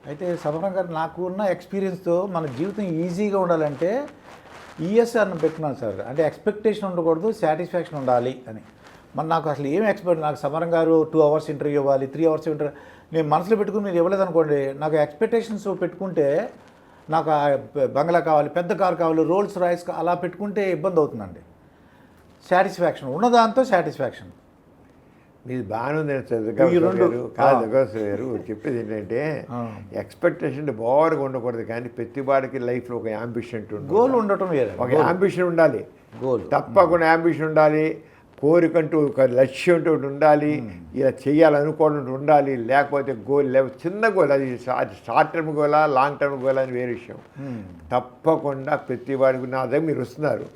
అయితే సమరం గారు నాకు ఉన్న ఎక్స్పీరియన్స్తో మన జీవితం ఈజీగా ఉండాలంటే ఈఎస్ఆర్ని పెట్టుకున్నాను సార్. అంటే ఎక్స్పెక్టేషన్ ఉండకూడదు, సాటిస్ఫాక్షన్ ఉండాలి అని. మరి నాకు అసలు ఏం ఎక్స్పెక్ట్, నాకు సమరం గారు 2 అవర్స్ ఇంటర్వ్యూ ఇవ్వాలి, 3 అవర్స్ ఇంటర్వ్యూ, నేను మనసులో పెట్టుకుని మీరు ఇవ్వలేదనుకోండి, నాకు ఎక్స్పెక్టేషన్స్ పెట్టుకుంటే నాకు బంగ్లా కావాలి, పెద్ద కారు కావాలి, రోల్స్ రాయిస్ అలా పెట్టుకుంటే ఇబ్బంది అవుతుందండి. సాటిస్ఫాక్షన్ ఉన్నదాంతో సాటిస్ఫాక్షన్. మీది బాగానే ఉంది గారు. కాదు గారు చెప్పేది ఏంటంటే ఎక్స్పెక్టేషన్ ఓవర్గా ఉండకూడదు, కానీ ప్రతి వాడికి లైఫ్లో ఒక యాంబిషన్ ఉంటుంది, గోల్ ఉండటం వేరే, ఒక యాంబిషన్ ఉండాలి, గోల్ తప్పకుండా యాంబిషన్ ఉండాలి, కోరికంటూ ఒక లక్ష్యం అంటూ ఉండాలి, ఇలా చేయాలనుకోవడం ఉండాలి. లేకపోతే గోల్ చిన్న గోల్, అది షార్ట్ టర్మ్ గోలా లాంగ్ టర్మ్ గోలా అని వేరే విషయం. తప్పకుండా ప్రతి వాడికి నా దగ్గర మీరు వస్తున్నారు,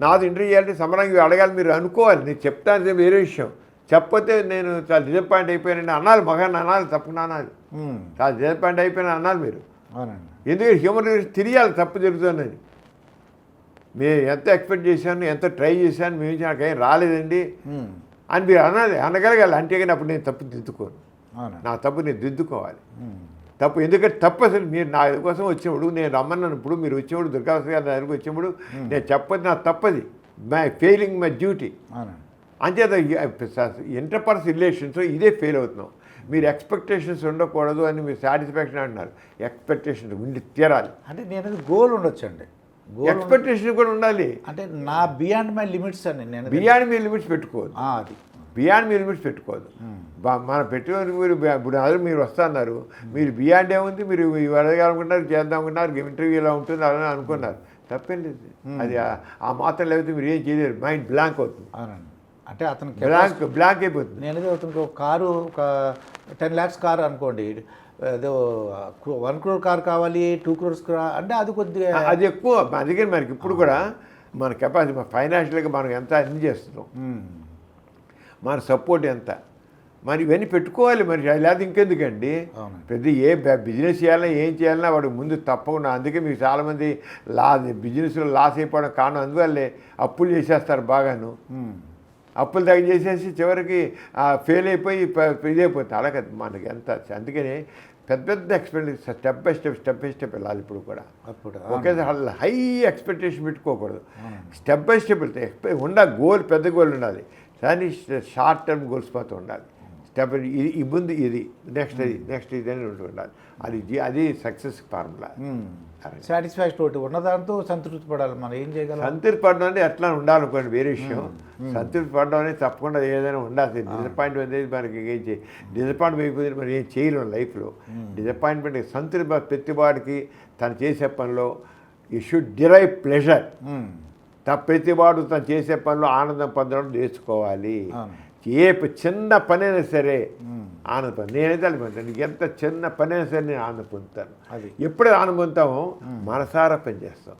నాది ఇంటర్వ్యూ చేయాలంటే సమరంగా అడగాలి, మీరు అనుకోవాలి. నేను చెప్తాను వేరే విషయం, చెప్పతే నేను చాలా డిసప్పాయింట్ అయిపోయానండి అనాలి, మగాన్ని అనాలి, తప్పకుండా అనాలి. చాలా డిసప్పాయింట్ అయిపోయినా అనాలి మీరు. ఎందుకంటే హ్యూమన్ రైట్స్ తెలియాలి తప్పు జరుగుతుందని. మేము ఎంత ఎక్స్పెక్ట్ చేశాను, ఎంత ట్రై చేశాను, మేము నాకేం రాలేదండి అని మీరు అనాలి, అనగలగాలి. అంతేగాని అప్పుడు నేను తప్పు దిద్దుకోను, నా తప్పు నేను దిద్దుకోవాలి. తప్పు ఎందుకంటే తప్పు అసలు మీరు నా కోసం వచ్చినప్పుడు, నేను రమ్మన్నప్పుడు మీరు వచ్చినప్పుడు, దుర్గావస్థ గారి దగ్గరికి వచ్చినప్పుడు నేను చెప్పదు నా తప్పది, మై ఫెయిలింగ్ మై డ్యూటీ. అంచేత ఇంటర్పర్సనల్ రిలేషన్స్ ఇదే ఫెయిల్ అవుతున్నాం. మీరు ఎక్స్పెక్టేషన్స్ ఉండకూడదు అని మీరు సాటిస్ఫాక్షన్ అంటున్నారు, ఎక్స్పెక్టేషన్స్ ఉండి తీరాలి. అంటే నేను గోల్ ఉండొచ్చండి, ఎక్స్పెక్టేషన్ కూడా ఉండాలి. అంటే నా బియాండ్ మై లిమిట్స్ అని నేను బియాండ్ మీ లిమిట్స్ పెట్టుకోవద్దు, అది బియాండ్ మీ లిమిట్స్ పెట్టుకోవద్దు. మన పెట్టుకుని మీరు ఇప్పుడు అదే మీరు వస్తున్నారు, మీరు బియాండ్ ఏముంది, మీరు అడగాలనుకుంటున్నారు, చేద్దాం అనుకుంటున్నారు, ఇంటర్వ్యూ ఇలా ఉంటుంది అలా అనుకున్నారు, తప్పేం లేదు. అది ఆ మాత్రం లేకపోతే మీరు ఏం చేయలేరు, మైండ్ బ్లాంక్ అవుతుంది. అంటే అతనికి బ్లాంక్ అయిపోతుంది. నేను అతనికి ఒక కారు, ఒక 10 lakhs కారు అనుకోండి, ఏదో 1 crore కారు కావాలి, 2 crores అంటే అది కొద్దిగా అది ఎక్కువ. అందుకని మనకి ఇప్పుడు కూడా మన కెపాసిటీ, మన ఫైనాన్షియల్గా మనం ఎంత అన్ని చేస్తున్నాం, మన సపోర్ట్ ఎంత, మరి ఇవన్నీ పెట్టుకోవాలి. మరి లేదా ఇంకెందుకండి, పెద్ద ఏ బిజినెస్ చేయాలన్నా ఏం చేయాలన్నా వాడికి ముందు తప్పకుండా. అందుకే మీకు చాలామంది బిజినెస్లో లాస్ అయిపోవడం కారణం అందువల్లే అప్పులు చేసేస్తారు బాగాను, అప్పులు తగ్గ చేసేసి చివరికి ఫెయిల్ అయిపోయి ఇదైపోతుంది. అలాగే మనకి ఎంత. అందుకని పెద్ద పెద్ద ఎక్స్పెక్టేషన్ స్టెప్ బై స్టెప్ వెళ్ళాలి. ఇప్పుడు కూడా ఒకేసారి హై ఎక్స్పెక్టేషన్ పెట్టుకోకూడదు, స్టెప్ బై స్టెప్ వెళ్తే గోల్ పెద్ద గోల్ ఉండాలి, కానీ షార్ట్ టర్మ్ గోల్స్ మాత్రం ఉండాలి. స్టెప్ ఈ ముందు ఇది, నెక్స్ట్ ఇది అని ఉండాలి. అది సక్సెస్ ఫార్ములా. సాటిస్ఫాక్షన్ ఒకటి ఉన్నదాంతో సంతృప్తి పడాలి. మనం ఏం చేయగలం, సంతృప్తి పడడం అంటే ఎట్లా ఉండాలనుకోండి వేరే విషయం. సంతృప్తి పడడం అనేది తప్పకుండా ఏదైనా ఉండాలి. డిసప్పాయింట్మెంట్ అనేది మనకి ఏం డిసప్పాయింట్ అయిపోయింది, మనం ఏం చేయలేం లైఫ్లో. డిసప్పాయింట్మెంట్ సంతృప్తి ప్రతి వాడికి తను చేసే పనిలో యూ షుడ్ డిరైవ్ ప్లెజర్. ప్రతి వాడు తను చేసే పనిలో ఆనందం పొందడం నేర్చుకోవాలి. ఏ చిన్న పనైనా సరే ఆనందం. నేనైతే అనుకుంటాను, ఎంత చిన్న పనైనా సరే నేను ఆనందం పొందుతాను. ఎప్పుడైతే ఆనందం పొందుతామో మనసారా పని చేస్తాం.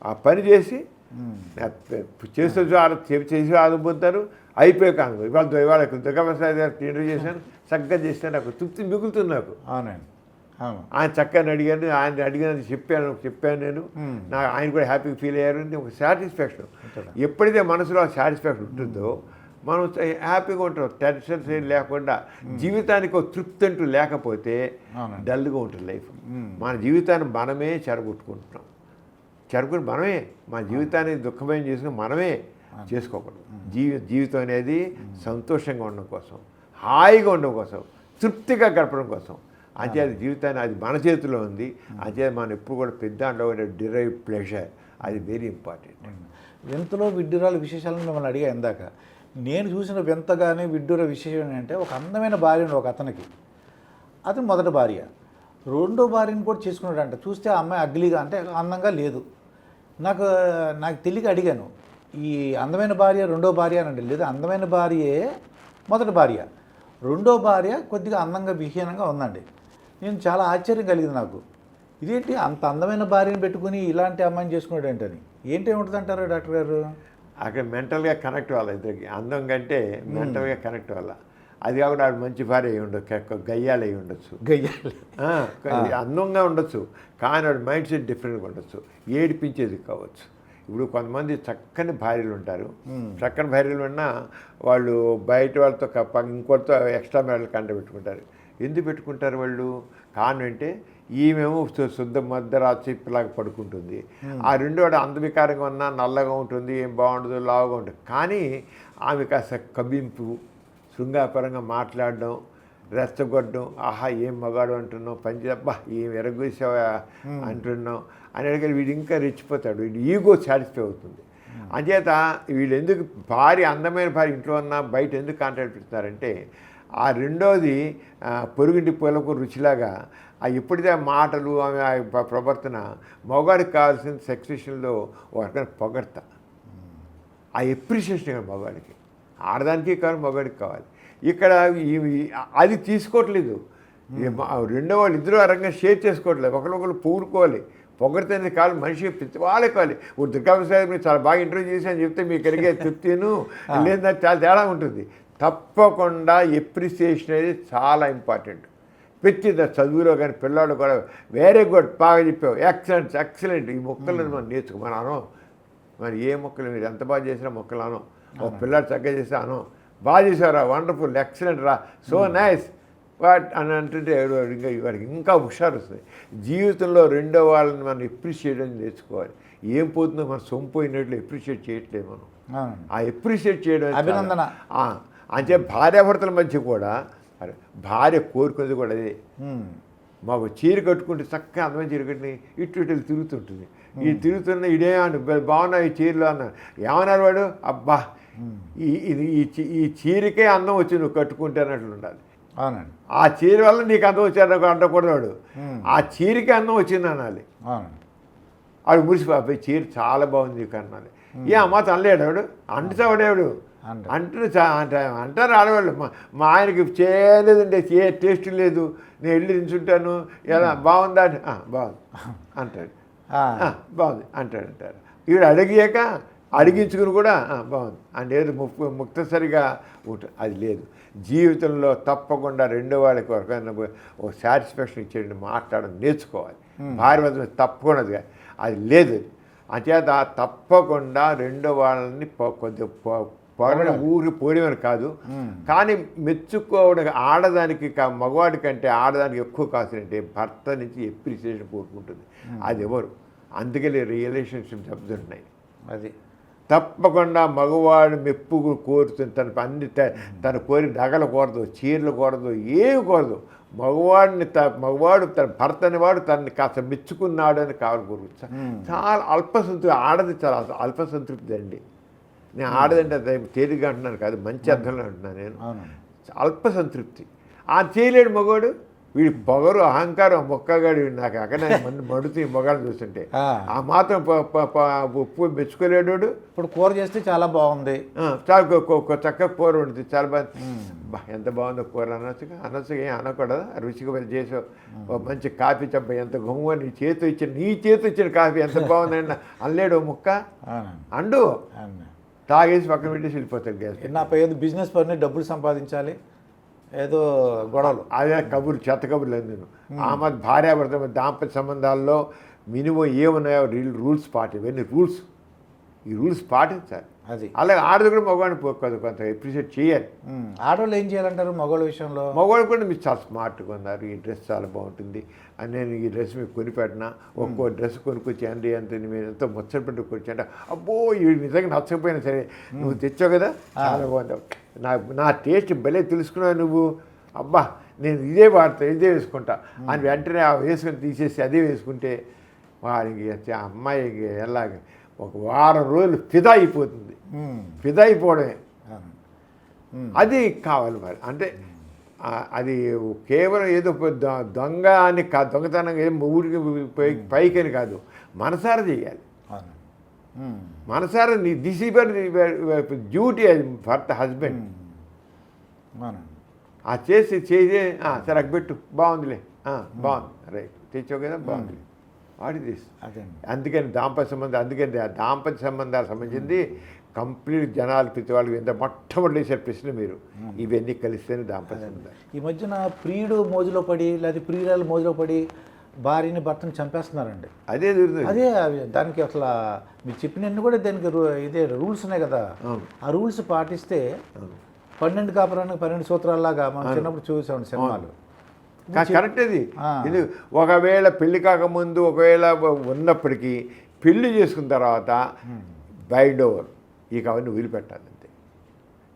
ఆ పని చేసి చేసి ఆనందం పొందుతారు. అయిపోయాక ఆనందం. ఇవాళ దుర్గాప్రసాద్ గారు ఇంటర్వ్యూ చేశాను, చక్కగా చేస్తే నాకు తృప్తి మిగులుతుంది. నాకు ఆయన చక్కగా అడిగాను, ఆయన అడిగినది చెప్పాను నేను. ఆయన కూడా హ్యాపీగా ఫీల్ అయ్యారు. ఒక సాటిస్ఫాక్షన్ ఎప్పుడైతే మనసులో సాటిస్ఫాక్షన్ ఉంటుందో మనం హ్యాపీగా ఉంటాం. టెన్షన్స్ ఏం లేకుండా జీవితానికి ఒక తృప్తి అంటూ లేకపోతే డల్గా ఉంటుంది లైఫ్. మన జీవితాన్ని మనమే చెరగొట్టుకుంటున్నాం. మనమే మన జీవితాన్ని దుఃఖమయం చేసుకుని మనమే చేసుకోకూడదు. జీవితం అనేది సంతోషంగా ఉండడం కోసం, హాయిగా ఉండడం కోసం, తృప్తిగా గడపడం కోసం. అంచేత జీవితాన్ని అది మన చేతిలో ఉంది. అంచేత మనం ఎప్పుడు కూడా పెద్ద అంటే డిరైవ్ ప్లెజర్, అది వెరీ ఇంపార్టెంట్. వింతలో విడ్డూరాల విశేషాలను మిమ్మల్ని అడిగా ఇందాక. నేను చూసిన వింతగానే విడ్డూర విశేషం ఏంటంటే, ఒక అందమైన భార్యను ఒక అతనికి, అతను మొదటి భార్య, రెండో భార్యను కూడా చేసుకున్నాడంట. చూస్తే ఆ అమ్మాయి అగ్లీగా, అంటే అందంగా లేదు. నాకు తెలియక అడిగాను, ఈ అందమైన భార్య రెండో భార్య అనండి. లేదు, అందమైన భార్యే మొదటి భార్య, రెండో భార్య కొద్దిగా అందంగా విహీనంగా ఉందండి. నేను చాలా ఆశ్చర్యం కలిగింది నాకు. ఇదేంటి అంత అందమైన భార్యను పెట్టుకుని ఇలాంటి అమ్మాయిని చేసుకున్నాడు ఏంటని. ఏంటేముంటుంది అంటారు డాక్టర్ గారు? అక్కడ మెంటల్గా కనెక్ట్ వాళ్ళ ఇద్దరికి. అందం కంటే మెంటల్గా కనెక్ట్ వాళ్ళ. అది కాకుండా ఆవిడ మంచి భార్య అయి ఉండొచ్చు, గయ్యాలు అయి ఉండొచ్చు, అందంగా ఉండొచ్చు, కానీ వాడి మైండ్ సెట్ డిఫరెంట్గా ఉండొచ్చు, ఏడిపించేది కావచ్చు. ఇప్పుడు కొంతమంది చక్కని భార్యలు ఉంటారు. చక్కని భార్యలు ఉన్నా వాళ్ళు బయట వాళ్ళతో ఇంకోటితో ఎక్స్ట్రా మ్యారల్ కంట పెట్టుకుంటారు. ఎందుకు పెట్టుకుంటారు వాళ్ళు? కారణం అంటే ఈమెమో శుద్ధ మధ్యరాత్రిలాగా పడుకుంటుంది, ఆ రెండోడు అందవికారంగా ఉన్నా నల్లగా ఉంటుంది, ఏం బాగుండదు, లావుగా ఉంటుంది. కానీ ఆమె కాస్త కబింపు, శృంగారపరంగా మాట్లాడడం, రెచ్చగొట్టడం, ఆహా ఏం మగాడు అంటున్నావు, అబ్బా ఏం ఎరగూసావా అంటున్నావు అని అడిగారు. వీడు ఇంకా రెచ్చిపోతాడు, వీడు ఈగో సాటిస్ఫై అవుతుంది. అంచేత వీళ్ళు ఎందుకు అందమైన భార్య ఇంట్లో ఉన్న బయట ఎందుకు కాంట్రాక్ట్ పెడతారంటే ఆ రెండోది పొరుగింటి పొలకు రుచిలాగా ఎప్పుడైతే మాటలు ఆమె ప్రవర్తన మగవాడికి కావాల్సిన సెక్సేషన్లో ఒక రకమైన పొగడత, ఆ ఎప్రిషియేషన్ మగవాడికి, ఆడదానికి కావాలి మగవాడికి కావాలి. ఇక్కడ అది తీసుకోవట్లేదు. రెండో వాళ్ళు ఇద్దరు ఆ రకంగా షేర్ చేసుకోవట్లేదు, ఒకరికొకరు పూడుకోవాలి. పొగడితేనే కాదు, మనిషి వాళ్ళే కావాలి. ఇప్పుడు దుర్గాప్రసాద్ మీరు చాలా బాగా ఇంటర్వ్యూ చేసి అని చెప్తే మీకు కలిగే తృప్తిను లేదంటే చాలా తేడా ఉంటుంది. తప్పకుండా ఎప్రిసియేషన్ అనేది చాలా ఇంపార్టెంట్. ప్రతి చదువులో కానీ పిల్లలు కూడా వెరీ గుడ్, బాగా చెప్పావు, ఎక్సలెంట్ ఈ మొక్కలను మనం నేర్చుకో, మనం అనం. మరి ఏ మొక్కలు మీరు ఎంత బాగా చేసినా మొక్కలు అనం. ఒక పిల్లాడు చక్కగా చేస్తే అనం, బాగా చేసావురా, వండర్ఫుల్, ఎక్సలెంట్ రా, సో నైస్ వాట్ అని అంటుంటే ఇంకా వాడికి ఇంకా హుషారు వస్తుంది. జీవితంలో రెండో వాళ్ళని మనం ఎప్రిషియేట్ అని నేర్చుకోవాలి. ఏం పోతుందో మనం సొంపోయినట్లు ఎప్రిషియేట్ చేయట్లేదు మనం. ఆ ఎప్రిషియేట్ చేయడం అభినందన. అంటే భార్యాభర్తల మధ్య కూడా భార్య కోరుకునేది కూడా అదే. మాకు చీర కట్టుకుంటే చక్కగా అందమైన చీర కట్టుని ఇటు తిరుగుతుంటుంది. ఈ తిరుగుతున్న ఇదే బాగున్నా ఈ చీరలో అన్న ఏమన్నారు వాడు, అబ్బా ఈ చీరకే అందం వచ్చి నువ్వు కట్టుకుంటే అన్నట్లు ఉండాలి. అవునండి. ఆ చీర వల్ల నీకు అందం వచ్చాడు అంటకూడదు వాడు, ఆ చీరకే అందం వచ్చింది అనాలి. వాడు మురిసిపోయి చీర చాలా బాగుంది నీకు అనాలి. ఏ అమ్మ తనలేడు వాడు, అంటుతావాడేవాడు అంటారు ఆడవాళ్ళు. మా ఆయనకి చేయలేదండి, ఏ టేస్ట్ లేదు, నేను వెళ్ళి తింటుంటాను, ఎలా బాగుందా అంటే బాగుంది అంటాడు, బాగుంది అంటారు. వీడు అడిగాక అడిగించుకుని కూడా బాగుంది అంటే ఏదో ముక్తసరిగా ఉంటుంది. అది లేదు. జీవితంలో తప్పకుండా రెండో వాళ్ళకి ఒక సాటిస్ఫాక్షన్ ఇచ్చేయండి, మాట్లాడడం నేర్చుకోవాలి. భార్య వద్ద తప్పకుండా అది లేదు. అంచేత తప్పకుండా రెండో వాళ్ళని కొద్దిగా ఊరి పోడేమని కాదు, కానీ మెచ్చుకోవడం ఆడదానికి మగవాడి కంటే ఆడదానికి ఎక్కువ కావాల్సిందంటే భర్త నుంచి ఎప్రిసియేషన్ కోరుకుంటుంది. అది ఎవరు? అందుకే రిలేషన్షిప్ చెప్తున్నాయి. అది తప్పకుండా మగవాడు మెప్పు కోరుతుంది. తన కోరి నగలు కోరదు, చీరలు కోరదు, ఏమి కోరదు. మగవాడు తన భర్త అనేవాడు తనని కాస్త మెచ్చుకున్నాడు అని కావాలి కోరుకు. చాలా అల్పసంతృప్తి. ఆడది చాలా అల్పసంతృప్తి అండి. నేను ఆడదంటే తేలిగ్గా అంటున్నాను కాదు, మంచి అర్థంలో అంటున్నాను నేను. అల్పసంతృప్తి. ఆ చేయలేడు మగవాడు. వీడి పొగరు అహంకారం మొక్కగాడు నాకు అక్కడ మడుతూ మొగాళ్ళు చూస్తుంటే ఆ మాత్రం ఉప్పు మెచ్చుకోలేడు. ఇప్పుడు కూర చేస్తే చాలా బాగుంది, చాలా చక్కగా కూర ఉంటుంది, చాలా బాగా ఎంత బాగుందో కూర అనొచ్చుగా ఏం అనకూడదు. రుచిగా చేసావు. మంచి కాఫీ చెప్ప ఎంత గుమ్మ నీ చేతి ఇచ్చిన కాఫీ ఎంత బాగుందండి అనలేడు ముక్క అండు తాగేసి పక్కన పెట్టేసి వెళ్ళిపోతాడు. గ్యాస్ నా ఏదో బిజినెస్ పని డబ్బులు సంపాదించాలి, ఏదో గొడవలు, అదే కబుర్లు, చెత్త కబుర్లు లేదు. నేను భార్యాభర్త దాంపత్య సంబంధాల్లో మినిమం ఏమున్నాయో రూల్స్ ఇవన్నీ ఈ రూల్స్ పాటించాలి. అది అలాగే ఆడది కూడా మగవాడిని కొంత ఎప్రిషియేట్ చేయాలి. ఆడవాళ్ళు ఏం చేయాలంటారు మగవాళ్ళ విషయంలో? మగవాళ్ళు కూడా మీరు చాలా స్మార్ట్గా ఉన్నారు, ఈ డ్రెస్ చాలా బాగుంటుంది అని నేను ఈ డ్రెస్ మీకు కొనిపెట్టినా, ఒక్కో డ్రెస్ కొనుక్కొచ్చి అండి అంత మీరు ఎంతో ముచ్చటపెట్టి కొనిచ్చి అబ్బో ఇవి నిజంగా నచ్చకపోయినా సరే నువ్వు తెచ్చావు కదా చాలా బాగుంది, నా టేస్ట్ భలే తెలుసుకున్నావు నువ్వు, అబ్బా నేను ఇదే వాడతా, ఇదే వేసుకుంటా అని వెంటనే వేసుకొని తీసేసి అదే వేసుకుంటే వారికి అమ్మాయికి ఎలాగ ఒక వారం రోజులు ఫిదా అయిపోతుంది. ఫిదా అయిపోవడమే అది కావాలి మరి. అంటే అది కేవలం ఏదో దొంగ అని దొంగతనంగా ఏం ఊరికి పైకని కాదు, మనసారా చేయాలి. మనసారా దిస్ ఈజ్ డ్యూటీ అది భర్త హస్బెండ్. ఆ చేసి సరే అక్కబెట్టు బాగుందిలే, బాగుంది రైట్ తెచ్చావు కదా బాగుంది వాడి తీసు. అందుకని దాంపత్య సంబంధాలకు సంబంధించింది కంప్లీట్ జనాలు ప్రతి వాళ్ళకి ఎంత మొట్టమొదటి వేసే ప్రశ్న మీరు ఇవన్నీ కలిస్తేనే దాంపత్య సంబంధాలు. ఈ మధ్యన ప్రియుడు మోజులో పడి లేదా ప్రియురాలు మోజులో పడి భార్యని భర్తను చంపేస్తున్నారండి. అదే దానికి అసలు మీరు చెప్పినన్ని కూడా దానికి ఇదే రూల్స్ ఉన్నాయి కదా, ఆ రూల్స్ పాటిస్తే 12 కాపురానికి 12 సూత్రాల్లాగా మనం చిన్నప్పుడు చూసాం సినిమాలు. కరెక్ట్ అది ఆ. ఇది ఒకవేళ పెళ్లి కాకముందు ఒకవేళ ఉన్నప్పటికీ పెళ్లి చేసుకున్న తర్వాత బైండ్ ఓవర్ ఇక అవన్నీ వదిలిపెట్టాలి అంతే.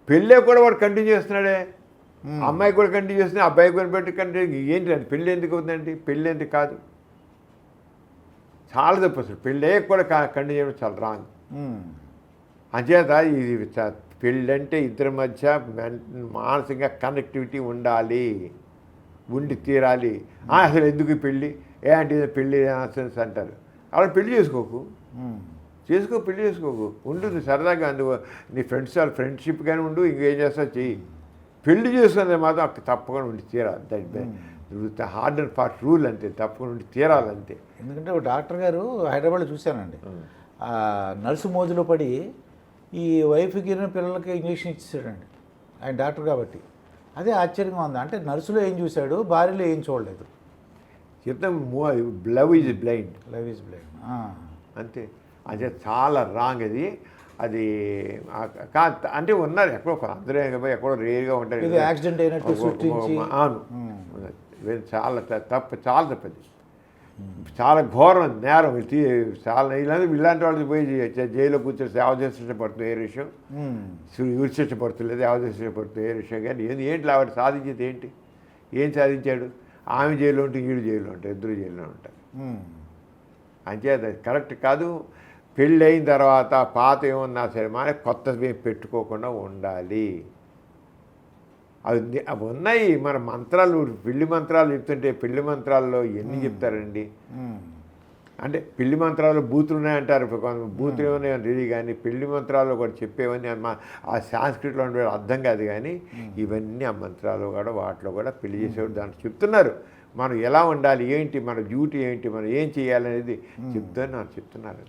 పెళ్ళే కూడా వాడు కంటిన్యూ చేస్తున్నాడే, అమ్మాయి కూడా కంటిన్యూ చేస్తున్నా, అబ్బాయి కూడా పెట్టి కంటిన్యూ. ఏంటి అంటే పెళ్ళి ఎందుకు అవుతుందండి? పెళ్ళి ఎందుకు కాదు, చాలా తప్పు అసలు. పెళ్ళే కూడా కంటిన్యూ చేయడం చాలా రాంగ్. అంచేత ఇది పెళ్ళి అంటే ఇద్దరి మధ్య మానసికంగా కనెక్టివిటీ ఉండాలి, ఉండి తీరాలి. అసలు ఎందుకు ఈ పెళ్ళి, ఏ అంటే పెళ్ళి నాన్సెన్స్ అంటారు. అలా పెళ్లి చేసుకోకు, పెళ్లి చేసుకోకు, ఉంటుంది సరదాగా. అందుకు నీ ఫ్రెండ్స్ వాళ్ళ ఫ్రెండ్షిప్ కానీ ఉండు, ఇంకేం చేస్తావు చెయ్యి. పెళ్లి చేసుకునేది మాత్రం అక్కడ తప్పకుండా ఉండి తీరాలి. That hard and fast rule అంతే, తప్పకుండా ఉండి తీరాలంతే. ఎందుకంటే ఒక డాక్టర్ గారు హైదరాబాద్లో చూశానండి, నర్సు మోజులో పడి ఈ వైఫ్కి పిల్లలకి ఇంజక్షన్ ఇచ్చేసాడండి ఆయన డాక్టర్ కాబట్టి. అదే ఆశ్చర్యంగా ఉంది. అంటే నర్సులో ఏం చూశాడు, భార్యలో ఏం చూడలేదు. చెప్తాం love is blind. Love is blind అంతే. అదే చాలా రాంగ్ అది. అది అంటే ఉన్నారు ఎక్కడో, అందరూ ఎక్కడో రేర్గా ఉంటారు. ఇది యాక్సిడెంట్ అయినట్టు సృష్టించి. అవును, చాలా తప్పు, చాలా తప్పది, చాలా ఘోరం, నేరం. చాలా ఇలాంటి వాళ్ళు పోయి జైల్లో కూర్చొని సేవ చేసే పడుతుంది ఏ విషయం, ఉరి శిక్ష పడుతుంది, సేవ చేసే పడుతుంది ఏ విషయం. కానీ ఏంటి ఆవిడ సాధించేది ఏంటి, ఏం సాధించాడు? ఆమె జైల్లో ఉంటే వీడు జైల్లో ఉంటారు, ఇద్దరు జైల్లో ఉంటారు. అంచేత కరెక్ట్ కాదు. పెళ్ళి అయిన తర్వాత పాత ఏమన్నా సరే మన కొత్తవి పెట్టుకోకుండా ఉండాలి. అవి ఉన్నాయి మన మంత్రాలు, పెళ్లి మంత్రాలు చెప్తుంటే పెళ్లి మంత్రాల్లో ఎన్ని చెప్తారండి. అంటే పెళ్లి మంత్రాలు బూతులు ఉన్నాయంటారు, బూతులు ఏమన్నా రెడీ. కానీ పెళ్లి మంత్రాలు కూడా చెప్పేవన్నీ ఆ సాంస్క్రిట్లో ఉండే అర్థం కాదు. కానీ ఇవన్నీ ఆ మంత్రాలు కూడా వాటిలో కూడా పెళ్లి చేసేవాడు దాంట్లో చెప్తున్నారు. మనం ఎలా ఉండాలి, ఏంటి మన డ్యూటీ ఏంటి, మనం ఏం చేయాలనేది చెప్తున్నారు.